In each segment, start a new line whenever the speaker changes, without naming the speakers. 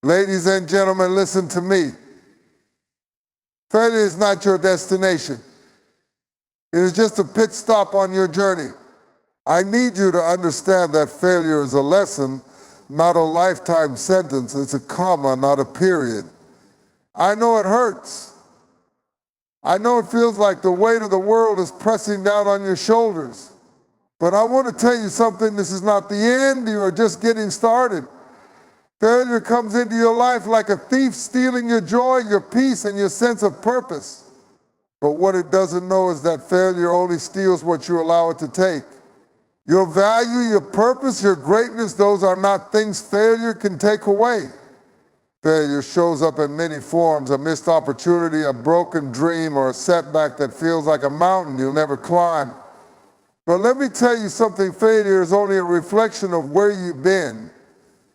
Ladies and gentlemen, listen to me. Failure is not your destination. It is just a pit stop on your journey. I need you to understand that failure is a lesson, not a lifetime sentence. It's a comma, not a period. I know it hurts. I know it feels like the weight of the world is pressing down on your shoulders. But I want to tell you something, this is not the end, you are just getting started. Failure comes into your life like a thief stealing your joy, your peace, and your sense of purpose. But what it doesn't know is that failure only steals what you allow it to take. Your value, your purpose, your greatness, those are not things failure can take away. Failure shows up in many forms: a missed opportunity, a broken dream, or a setback that feels like a mountain you'll never climb. But let me tell you something, failure is only a reflection of where you've been,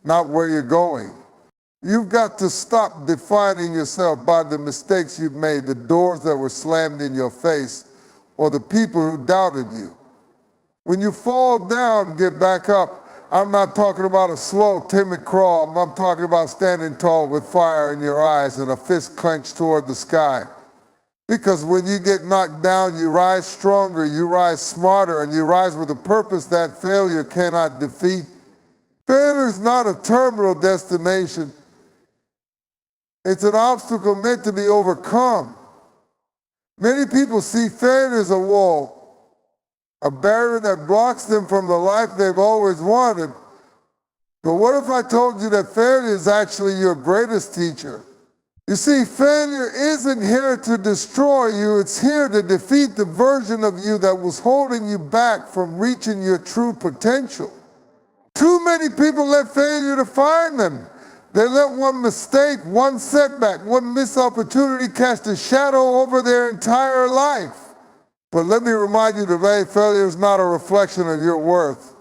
not where you're going. You've got to stop defining yourself by the mistakes you've made, the doors that were slammed in your face, or the people who doubted you. When you fall down, get back up. I'm not talking about a slow, timid crawl. I'm talking about standing tall with fire in your eyes and a fist clenched toward the sky. Because when you get knocked down, you rise stronger, you rise smarter, and you rise with a purpose that failure cannot defeat. Failure is not a terminal destination. It's an obstacle meant to be overcome. Many people see failure as a wall, a barrier that blocks them from the life they've always wanted. But what if I told you that failure is actually your greatest teacher? You see, failure isn't here to destroy you, it's here to defeat the version of you that was holding you back from reaching your true potential. Too many people let failure define them. They let one mistake, one setback, one missed opportunity cast a shadow over their entire life. But let me remind you today, failure is not a reflection of your worth.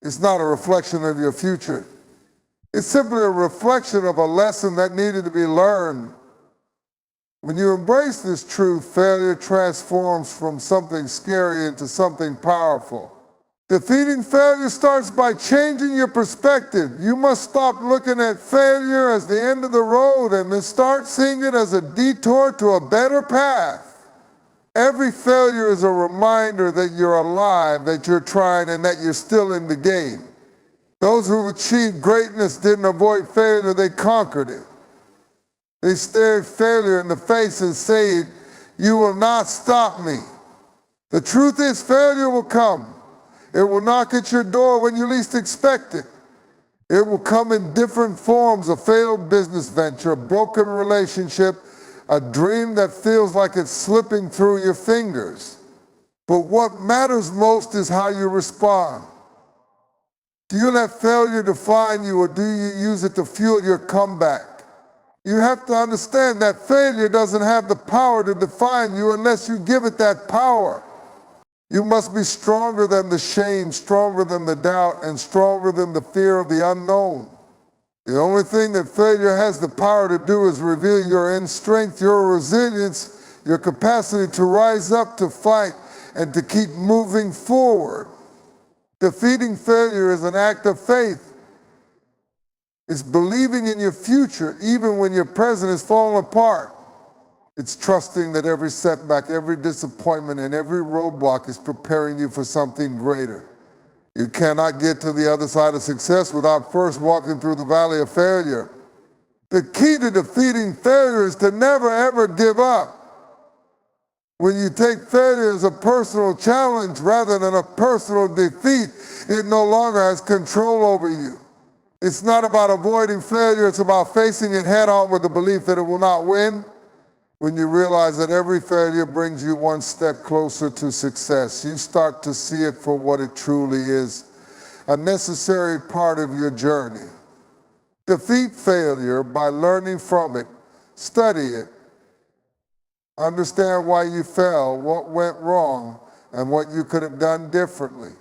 It's not a reflection of your future. It's simply a reflection of a lesson that needed to be learned. When you embrace this truth, failure transforms from something scary into something powerful. Defeating failure starts by changing your perspective. You must stop looking at failure as the end of the road and then start seeing it as a detour to a better path. Every failure is a reminder that you're alive, that you're trying, and that you're still in the game. Those who achieved greatness didn't avoid failure, they conquered it. They stared failure in the face and said, "You will not stop me." The truth is, failure will come. It will knock at your door when you least expect it. It will come in different forms: a failed business venture, a broken relationship, a dream that feels like it's slipping through your fingers. But what matters most is how you respond. Do you let failure define you, or do you use it to fuel your comeback? You have to understand that failure doesn't have the power to define you unless you give it that power. You must be stronger than the shame, stronger than the doubt, and stronger than the fear of the unknown. The only thing that failure has the power to do is reveal your inner strength, your resilience, your capacity to rise up, to fight, and to keep moving forward. Defeating failure is an act of faith. It's believing in your future even when your present is falling apart. It's trusting that every setback, every disappointment, and every roadblock is preparing you for something greater. You cannot get to the other side of success without first walking through the valley of failure. The key to defeating failure is to never ever give up. When you take failure as a personal challenge rather than a personal defeat, it no longer has control over you. It's not about avoiding failure, it's about facing it head on with the belief that it will not win. When you realize that every failure brings you one step closer to success, you start to see it for what it truly is, a necessary part of your journey. Defeat failure by learning from it, study it, understand why you fell, what went wrong, and what you could have done differently.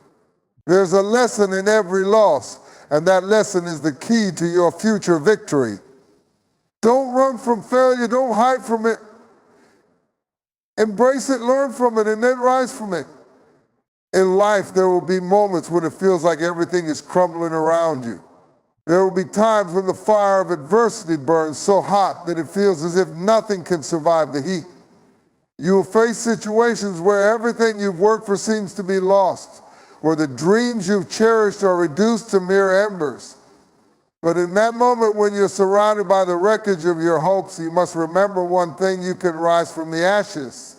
There's a lesson in every loss, and that lesson is the key to your future victory. Don't run from failure, don't hide from it. Embrace it, learn from it, and then rise from it. In life, there will be moments when it feels like everything is crumbling around you. There will be times when the fire of adversity burns so hot that it feels as if nothing can survive the heat. You will face situations where everything you've worked for seems to be lost, where the dreams you've cherished are reduced to mere embers. But in that moment when you're surrounded by the wreckage of your hopes, you must remember one thing: you can rise from the ashes.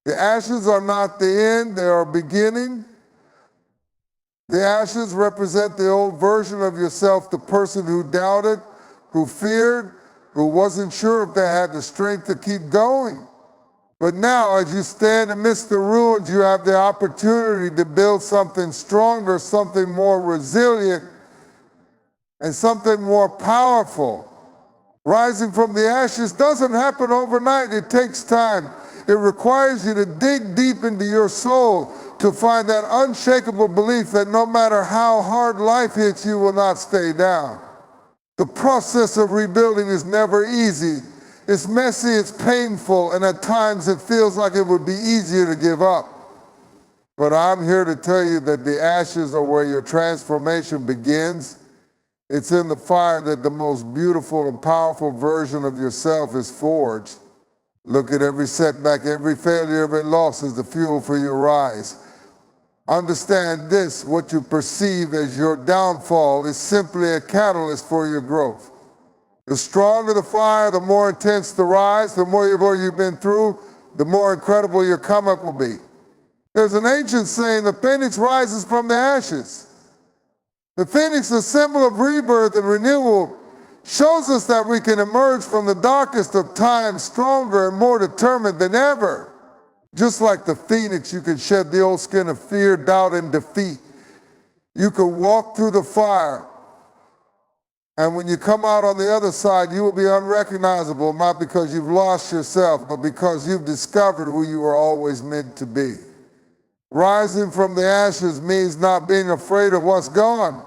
The ashes are not the end, they are a beginning. The ashes represent the old version of yourself, the person who doubted, who feared, who wasn't sure if they had the strength to keep going. But now, as you stand amidst the ruins, you have the opportunity to build something stronger, something more resilient, and something more powerful. Rising from the ashes doesn't happen overnight. It takes time. It requires you to dig deep into your soul to find that unshakable belief that no matter how hard life hits, you will not stay down. The process of rebuilding is never easy. It's messy, it's painful, and at times it feels like it would be easier to give up. But I'm here to tell you that the ashes are where your transformation begins. It's in the fire that the most beautiful and powerful version of yourself is forged. Look at every setback, every failure, every loss as the fuel for your rise. Understand this: what you perceive as your downfall is simply a catalyst for your growth. The stronger the fire, the more intense the rise, the more you've been through, the more incredible your come up will be. There's an ancient saying: the phoenix rises from the ashes. The phoenix, a symbol of rebirth and renewal, shows us that we can emerge from the darkest of times stronger and more determined than ever. Just like the phoenix, you can shed the old skin of fear, doubt, and defeat. You can walk through the fire, and when you come out on the other side, you will be unrecognizable, not because you've lost yourself, but because you've discovered who you were always meant to be. Rising from the ashes means not being afraid of what's gone.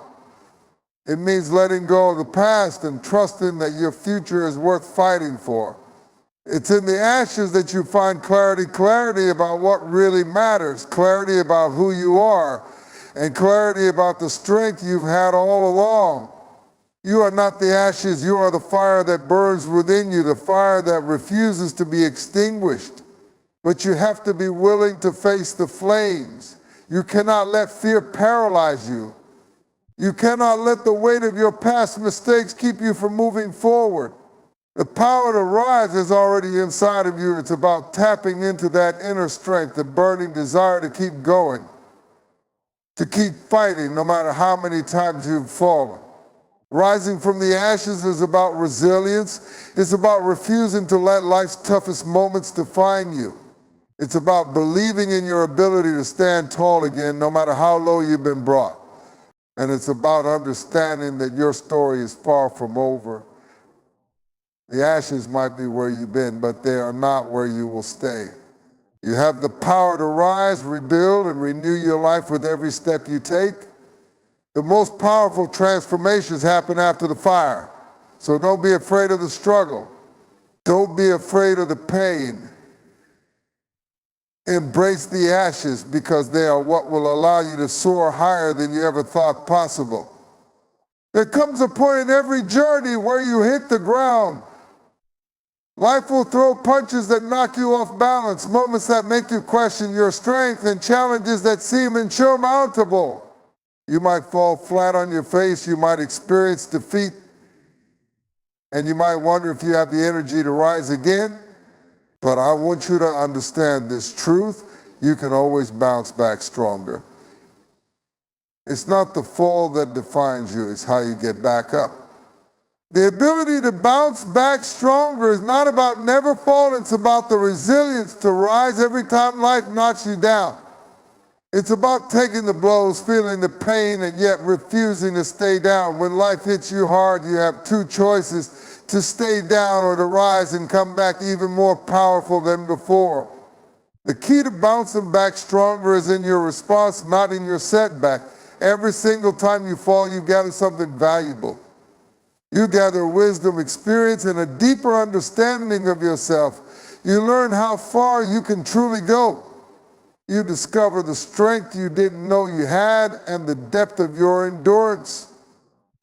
It means letting go of the past and trusting that your future is worth fighting for. It's in the ashes that you find clarity about what really matters, clarity about who you are, and clarity about the strength you've had all along. You are not the ashes, you are the fire that burns within you, the fire that refuses to be extinguished. But you have to be willing to face the flames. You cannot let fear paralyze you. You cannot let the weight of your past mistakes keep you from moving forward. The power to rise is already inside of you. It's about tapping into that inner strength, the burning desire to keep going, to keep fighting no matter how many times you've fallen. Rising from the ashes is about resilience. It's about refusing to let life's toughest moments define you. It's about believing in your ability to stand tall again no matter how low you've been brought. And it's about understanding that your story is far from over. The ashes might be where you've been, but they are not where you will stay. You have the power to rise, rebuild, and renew your life with every step you take. The most powerful transformations happen after the fire. So don't be afraid of the struggle. Don't be afraid of the pain. Embrace the ashes, because they are what will allow you to soar higher than you ever thought possible. There comes a point in every journey where you hit the ground. Life will throw punches that knock you off balance, moments that make you question your strength, and challenges that seem insurmountable. You might fall flat on your face, you might experience defeat, and you might wonder if you have the energy to rise again. But I want you to understand this truth: you can always bounce back stronger. It's not the fall that defines you, it's how you get back up. The ability to bounce back stronger is not about never falling, it's about the resilience to rise every time life knocks you down. It's about taking the blows, feeling the pain, and yet refusing to stay down. When life hits you hard, you have two choices: to stay down or to rise and come back even more powerful than before. The key to bouncing back stronger is in your response, not in your setback. Every single time you fall, you gather something valuable. You gather wisdom, experience, and a deeper understanding of yourself. You learn how far you can truly go. You discover the strength you didn't know you had and the depth of your endurance.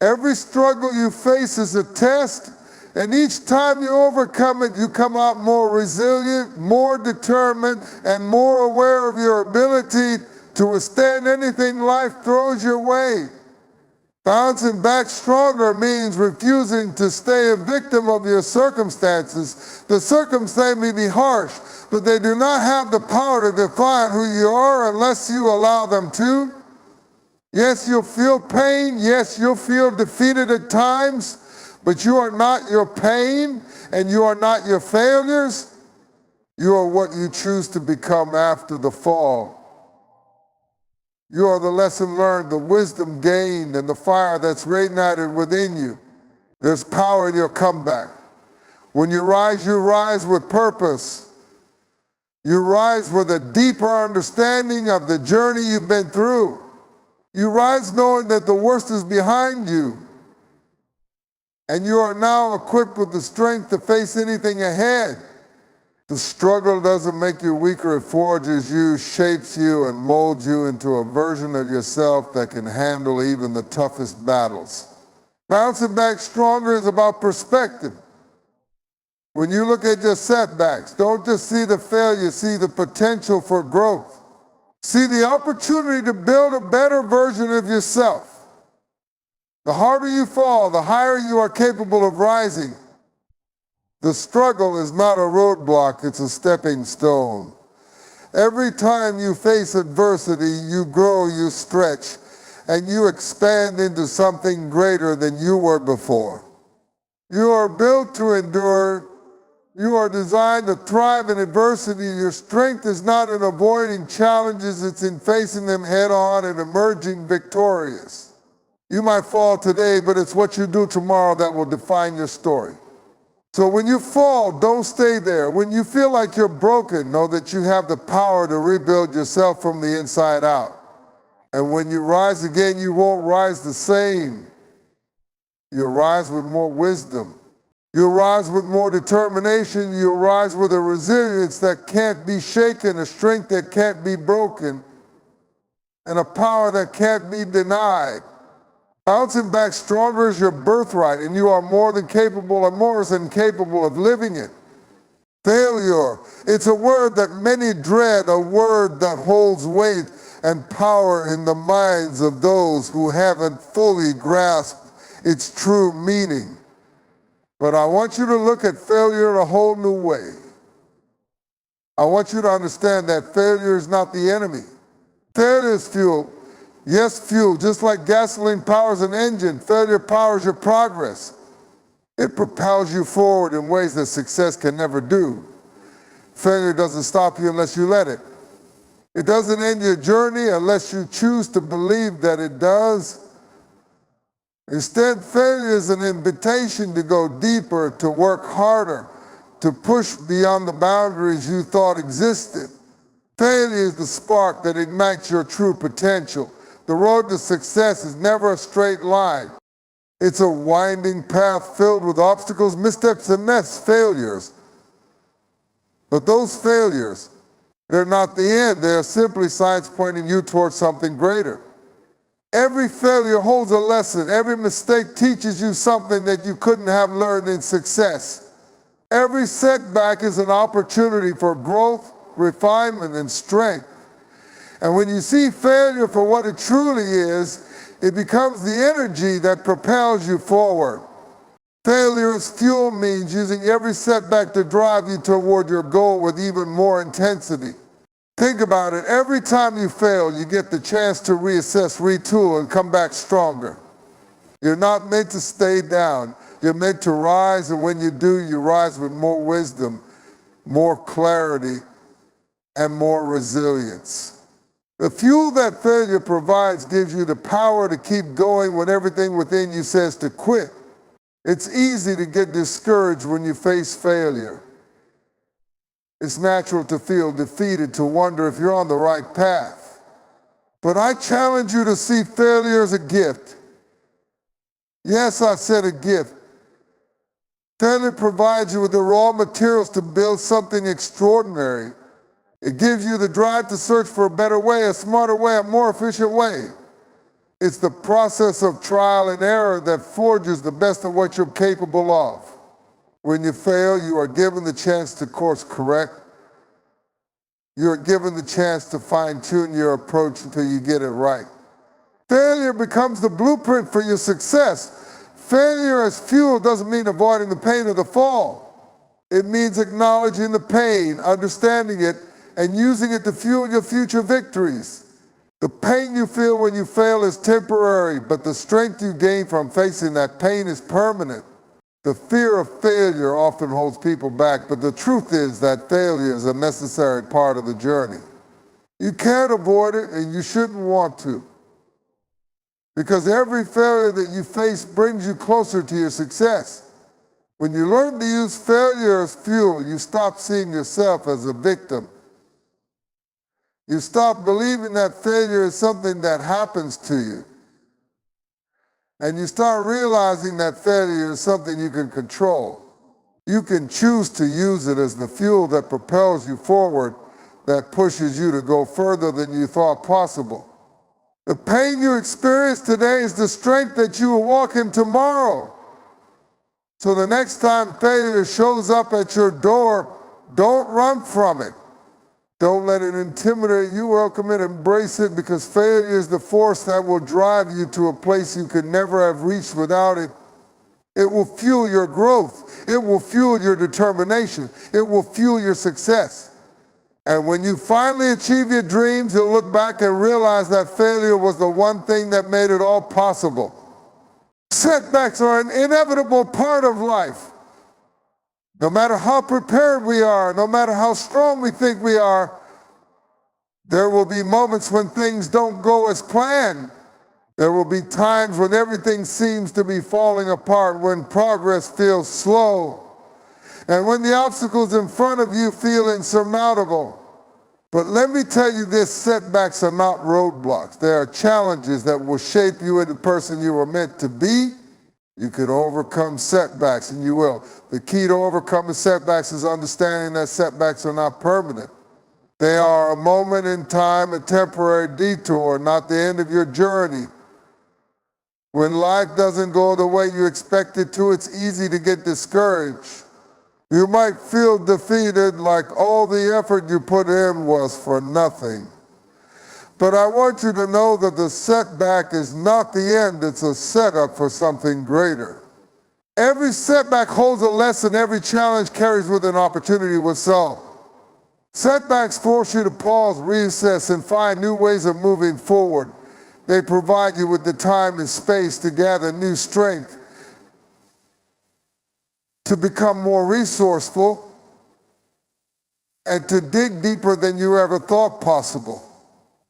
Every struggle you face is a test, and each time you overcome it, you come out more resilient, more determined, and more aware of your ability to withstand anything life throws your way. Bouncing back stronger means refusing to stay a victim of your circumstances. The circumstances may be harsh, but they do not have the power to define who you are unless you allow them to. Yes, you'll feel pain. Yes, you'll feel defeated at times, but you are not your pain and you are not your failures. You are what you choose to become after the fall. You are the lesson learned, the wisdom gained, and the fire that's radiated within you. There's power in your comeback. When you rise with purpose. You rise with a deeper understanding of the journey you've been through. You rise knowing that the worst is behind you. And you are now equipped with the strength to face anything ahead. The struggle doesn't make you weaker, it forges you, shapes you, and molds you into a version of yourself that can handle even the toughest battles. Bouncing back stronger is about perspective. When you look at your setbacks, don't just see the failure, see the potential for growth. See the opportunity to build a better version of yourself. The harder you fall, the higher you are capable of rising. The struggle is not a roadblock, it's a stepping stone. Every time you face adversity, you grow, you stretch, and you expand into something greater than you were before. You are built to endure. You are designed to thrive in adversity. Your strength is not in avoiding challenges, it's in facing them head on and emerging victorious. You might fall today, but it's what you do tomorrow that will define your story. So when you fall, don't stay there. When you feel like you're broken, know that you have the power to rebuild yourself from the inside out. And when you rise again, you won't rise the same. You'll rise with more wisdom. You'll rise with more determination. You'll rise with a resilience that can't be shaken, a strength that can't be broken, and a power that can't be denied. Bouncing back stronger is your birthright, and you are more than capable of living it. Failure, it's a word that many dread, a word that holds weight and power in the minds of those who haven't fully grasped its true meaning. But I want you to look at failure in a whole new way. I want you to understand that failure is not the enemy. Failure is fuel. Yes, fuel. Just like gasoline powers an engine, failure powers your progress. It propels you forward in ways that success can never do. Failure doesn't stop you unless you let it. It doesn't end your journey unless you choose to believe that it does. Instead, failure is an invitation to go deeper, to work harder, to push beyond the boundaries you thought existed. Failure is the spark that ignites your true potential. The road to success is never a straight line. It's a winding path filled with obstacles, missteps, and failures. But those failures, they're not the end. They're simply signs pointing you towards something greater. Every failure holds a lesson. Every mistake teaches you something that you couldn't have learned in success. Every setback is an opportunity for growth, refinement, and strength. And when you see failure for what it truly is, it becomes the energy that propels you forward. Failure as fuel means using every setback to drive you toward your goal with even more intensity. Think about it. Every time you fail, you get the chance to reassess, retool, and come back stronger. You're not meant to stay down. You're meant to rise, and when you do, you rise with more wisdom, more clarity, and more resilience. The fuel that failure provides gives you the power to keep going when everything within you says to quit. It's easy to get discouraged when you face failure. It's natural to feel defeated, to wonder if you're on the right path. But I challenge you to see failure as a gift. Yes, I said a gift. Failure provides you with the raw materials to build something extraordinary. It gives you the drive to search for a better way, a smarter way, a more efficient way. It's the process of trial and error that forges the best of what you're capable of. When you fail, you are given the chance to course correct. You're given the chance to fine-tune your approach until you get it right. Failure becomes the blueprint for your success. Failure as fuel doesn't mean avoiding the pain of the fall. It means acknowledging the pain, understanding it, and using it to fuel your future victories. The pain you feel when you fail is temporary, but the strength you gain from facing that pain is permanent. The fear of failure often holds people back, but the truth is that failure is a necessary part of the journey. You can't avoid it, and you shouldn't want to. Because every failure that you face brings you closer to your success. When you learn to use failure as fuel, you stop seeing yourself as a victim. You stop believing that failure is something that happens to you. And you start realizing that failure is something you can control. You can choose to use it as the fuel that propels you forward, that pushes you to go further than you thought possible. The pain you experience today is the strength that you will walk in tomorrow. So the next time failure shows up at your door, don't run from it. Don't let it intimidate you. Welcome it, embrace it, because failure is the force that will drive you to a place you could never have reached without it. It will fuel your growth. It will fuel your determination. It will fuel your success. And when you finally achieve your dreams, you'll look back and realize that failure was the one thing that made it all possible. Setbacks are an inevitable part of life. No matter how prepared we are, no matter how strong we think we are, there will be moments when things don't go as planned. There will be times when everything seems to be falling apart, when progress feels slow, and when the obstacles in front of you feel insurmountable. But let me tell you this, setbacks are not roadblocks. They are challenges that will shape you into the person you were meant to be. You can overcome setbacks, and you will. The key to overcoming setbacks is understanding that setbacks are not permanent. They are a moment in time, a temporary detour, not the end of your journey. When life doesn't go the way you expect it to, it's easy to get discouraged. You might feel defeated, like all the effort you put in was for nothing. But I want you to know that the setback is not the end, it's a setup for something greater. Every setback holds a lesson, every challenge carries with an opportunity to solve. Setbacks force you to pause, reassess, and find new ways of moving forward. They provide you with the time and space to gather new strength, to become more resourceful, and to dig deeper than you ever thought possible.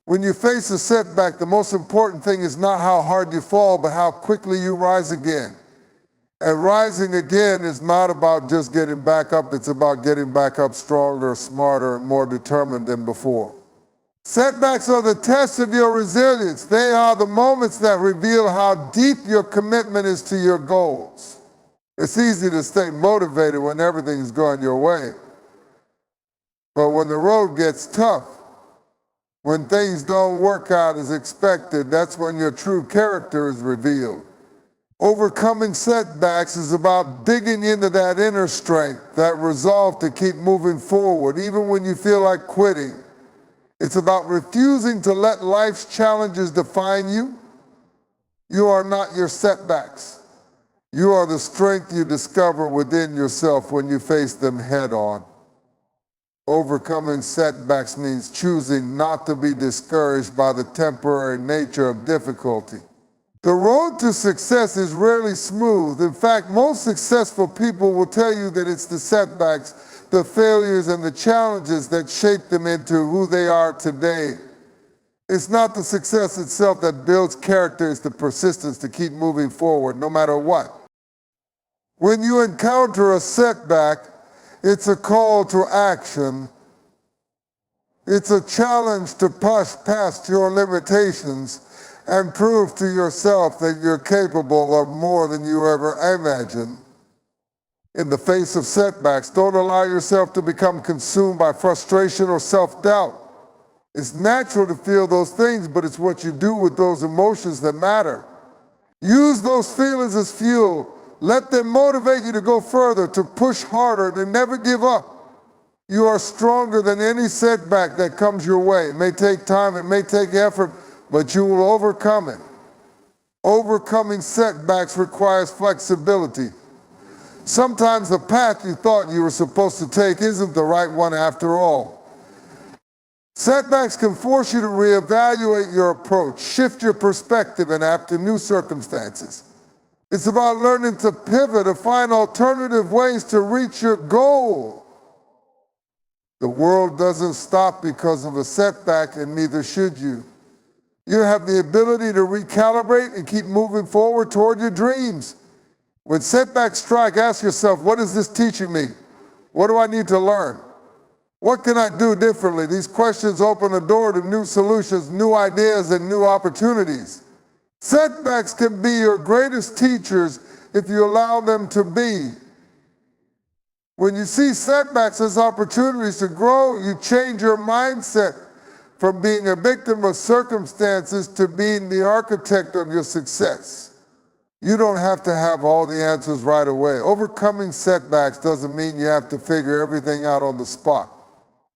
When you face a setback, the most important thing is not how hard you fall, but how quickly you rise again. And rising again is not about just getting back up, it's about getting back up stronger, smarter, and more determined than before. Setbacks are the test of your resilience. They are the moments that reveal how deep your commitment is to your goals. It's easy to stay motivated when everything's going your way. But when the road gets tough, when things don't work out as expected, that's when your true character is revealed. Overcoming setbacks is about digging into that inner strength, that resolve to keep moving forward, even when you feel like quitting. It's about refusing to let life's challenges define you. You are not your setbacks. You are the strength you discover within yourself when you face them head on. Overcoming setbacks means choosing not to be discouraged by the temporary nature of difficulty. The road to success is rarely smooth. In fact, most successful people will tell you that it's the setbacks, the failures, and the challenges that shape them into who they are today. It's not the success itself that builds character, it's the persistence to keep moving forward no matter what. When you encounter a setback, it's a call to action. It's a challenge to push past your limitations and prove to yourself that you're capable of more than you ever imagined. In the face of setbacks, don't allow yourself to become consumed by frustration or self-doubt. It's natural to feel those things, but it's what you do with those emotions that matter. Use those feelings as fuel. Let them motivate you to go further, to push harder, to never give up. You are stronger than any setback that comes your way. It may take time, it may take effort, but you will overcome it. Overcoming setbacks requires flexibility. Sometimes the path you thought you were supposed to take isn't the right one after all. Setbacks can force you to reevaluate your approach, shift your perspective, and adapt to new circumstances. It's about learning to pivot, to find alternative ways to reach your goal. The world doesn't stop because of a setback, and neither should you. You have the ability to recalibrate and keep moving forward toward your dreams. When setbacks strike, ask yourself, what is this teaching me? What do I need to learn? What can I do differently? These questions open the door to new solutions, new ideas, and new opportunities. Setbacks can be your greatest teachers if you allow them to be. When you see setbacks as opportunities to grow, you change your mindset from being a victim of circumstances to being the architect of your success. You don't have to have all the answers right away. Overcoming setbacks doesn't mean you have to figure everything out on the spot.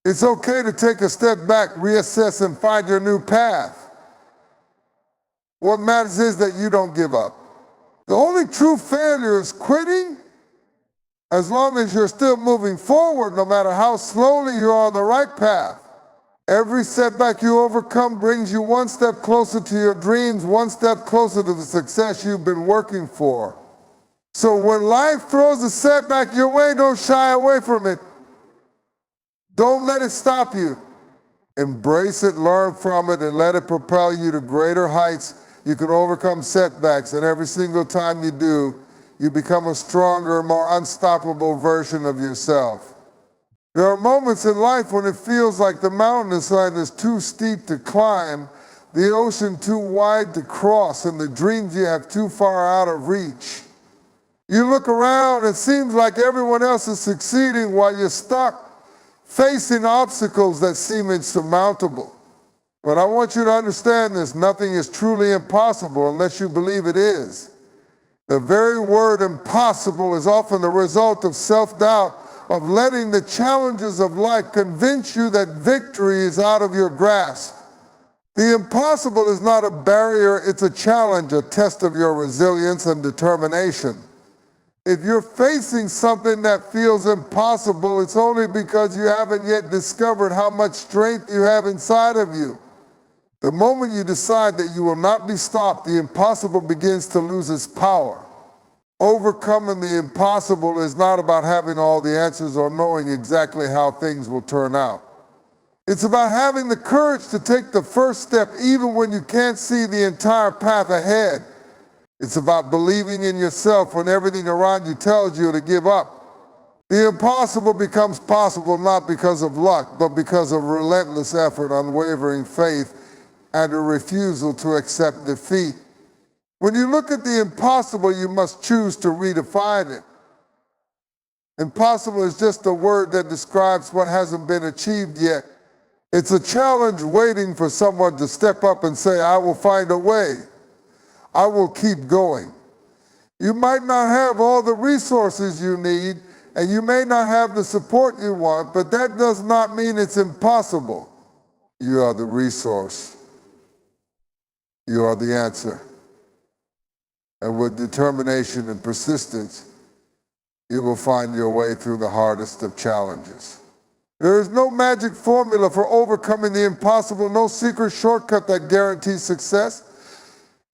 It's okay to take a step back, reassess, and find your new path. What matters is that you don't give up. The only true failure is quitting. As long as you're still moving forward, no matter how slowly, you're on the right path. Every setback you overcome brings you one step closer to your dreams, one step closer to the success you've been working for. So when life throws a setback your way, don't shy away from it. Don't let it stop you. Embrace it, learn from it, and let it propel you to greater heights. You can overcome setbacks, and every single time you do, you become a stronger, more unstoppable version of yourself. There are moments in life when it feels like the mountainside is too steep to climb, the ocean too wide to cross, and the dreams you have too far out of reach. You look around, it seems like everyone else is succeeding while you're stuck, facing obstacles that seem insurmountable. But I want you to understand this, nothing is truly impossible unless you believe it is. The very word impossible is often the result of self-doubt, of letting the challenges of life convince you that victory is out of your grasp. The impossible is not a barrier, it's a challenge, a test of your resilience and determination. If you're facing something that feels impossible, it's only because you haven't yet discovered how much strength you have inside of you. The moment you decide that you will not be stopped, the impossible begins to lose its power. Overcoming the impossible is not about having all the answers or knowing exactly how things will turn out. It's about having the courage to take the first step even when you can't see the entire path ahead. It's about believing in yourself when everything around you tells you to give up. The impossible becomes possible not because of luck, but because of relentless effort, unwavering faith, and a refusal to accept defeat. When you look at the impossible, you must choose to redefine it. Impossible is just a word that describes what hasn't been achieved yet. It's a challenge waiting for someone to step up and say, I will find a way. I will keep going. You might not have all the resources you need, and you may not have the support you want, but that does not mean it's impossible. You are the resource. You are the answer. And with determination and persistence, you will find your way through the hardest of challenges. There is no magic formula for overcoming the impossible, no secret shortcut that guarantees success.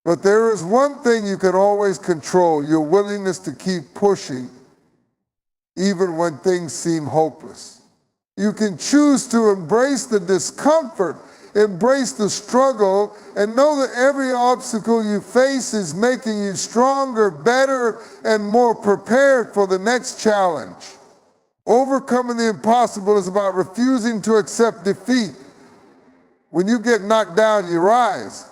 But there is one thing you can always control, your willingness to keep pushing, even when things seem hopeless. You can choose to embrace the discomfort, embrace the struggle, and know that every obstacle you face is making you stronger, better, and more prepared for the next challenge. Overcoming the impossible is about refusing to accept defeat. When you get knocked down, you rise.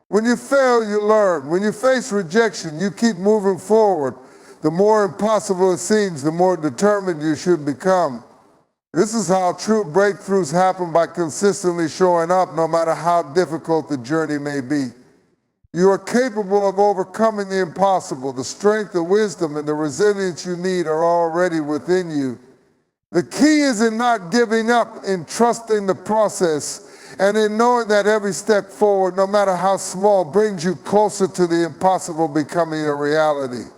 When you fail, you learn. When you face rejection, you keep moving forward. The more impossible it seems, the more determined you should become. This is how true breakthroughs happen, by consistently showing up no matter how difficult the journey may be. You are capable of overcoming the impossible. The strength, the wisdom, and the resilience you need are already within you. The key is in not giving up, in trusting the process, and in knowing that every step forward, no matter how small, brings you closer to the impossible becoming a reality.